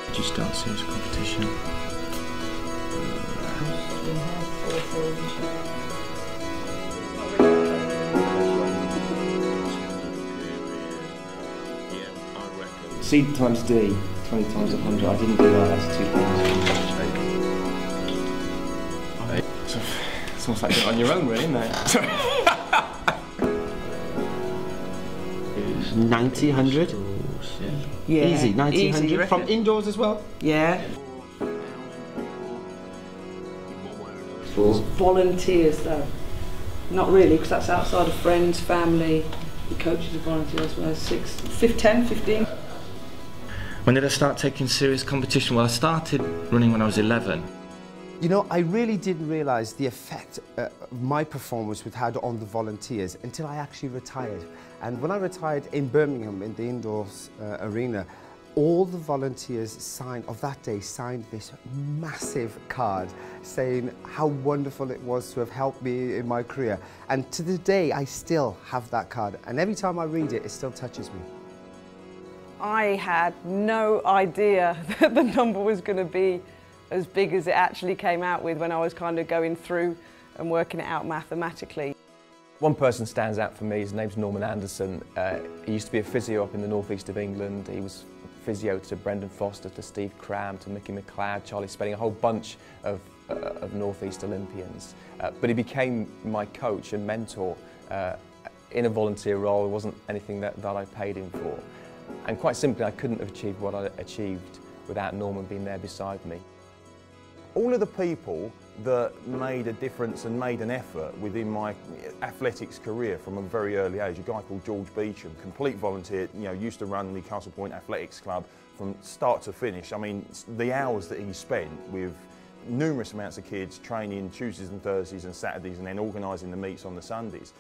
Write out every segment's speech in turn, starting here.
Did you start serious competition? C times D, 20 times 100. I didn't do that, that's 2 things. It's almost like doing it on your own, really, isn't it? 90, 100? Yeah. Easy, 90, Easy, 100. From indoors as well? Yeah. Four. Volunteers though. Not really, because that's outside of friends, family. The coaches are volunteers, well, 10, 15. When did I start taking serious competition? Well, I started running when I was 11. You know, I really didn't realise the effect my performance would have on the volunteers until I actually retired. And when I retired in Birmingham in the indoors arena, all the volunteers of that day signed this massive card saying how wonderful it was to have helped me in my career. And to this day, I still have that card. And every time I read it, it still touches me. I had no idea that the number was going to be as big as it actually came out with when I was kind of going through and working it out mathematically. One person stands out for me, his name's Norman Anderson. He used to be a physio up in the northeast of England. He was physio to Brendan Foster, to Steve Cram, to Mickey McLeod, Charlie Spedding, a whole bunch of northeast Olympians. But he became my coach and mentor in a volunteer role. It wasn't anything that I paid him for. And quite simply, I couldn't have achieved what I achieved without Norman being there beside me. All of the people that made a difference and made an effort within my athletics career from a very early age, a guy called George Beecham, complete volunteer, you know, used to run the Castle Point Athletics Club from start to finish. I mean, the hours that he spent with numerous amounts of kids training Tuesdays and Thursdays and Saturdays and then organising the meets on the Sundays.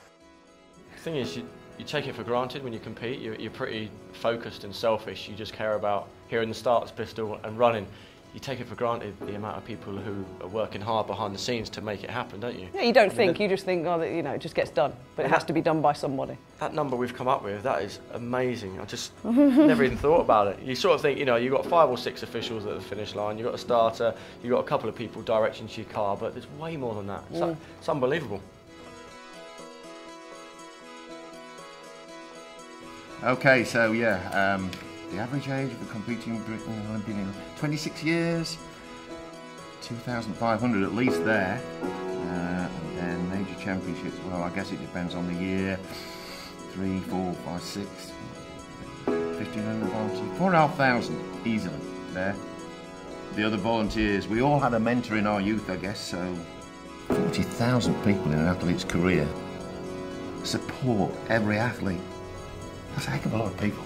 The thing is, you take it for granted when you compete. You're pretty focused and selfish. You just care about hearing the starts pistol and running. You take it for granted the amount of people who are working hard behind the scenes to make it happen, don't you? Yeah, you don't think, you just think, oh, you know, it just gets done. But it has to be done by somebody. That number we've come up with, that is amazing. I just never even thought about it. You sort of think, you know, you've got 5 or 6 officials at the finish line, you've got a starter, you've got a couple of people directing to your car, but there's way more than that. It's unbelievable. Okay, so yeah, the average age of a competing Britain Olympian is 26 years, 2,500 at least there, and then major championships, well, I guess it depends on the year, 3, 4, 5, 6, 1,500 volunteers, 4,500 easily there. The other volunteers, we all had a mentor in our youth, I guess, so 40,000 people in an athlete's career support every athlete. That's a heck of a lot of people.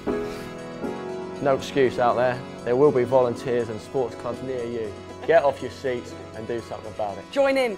No excuse out there. There will be volunteers and sports clubs near you. Get off your seats and do something about it. Join in.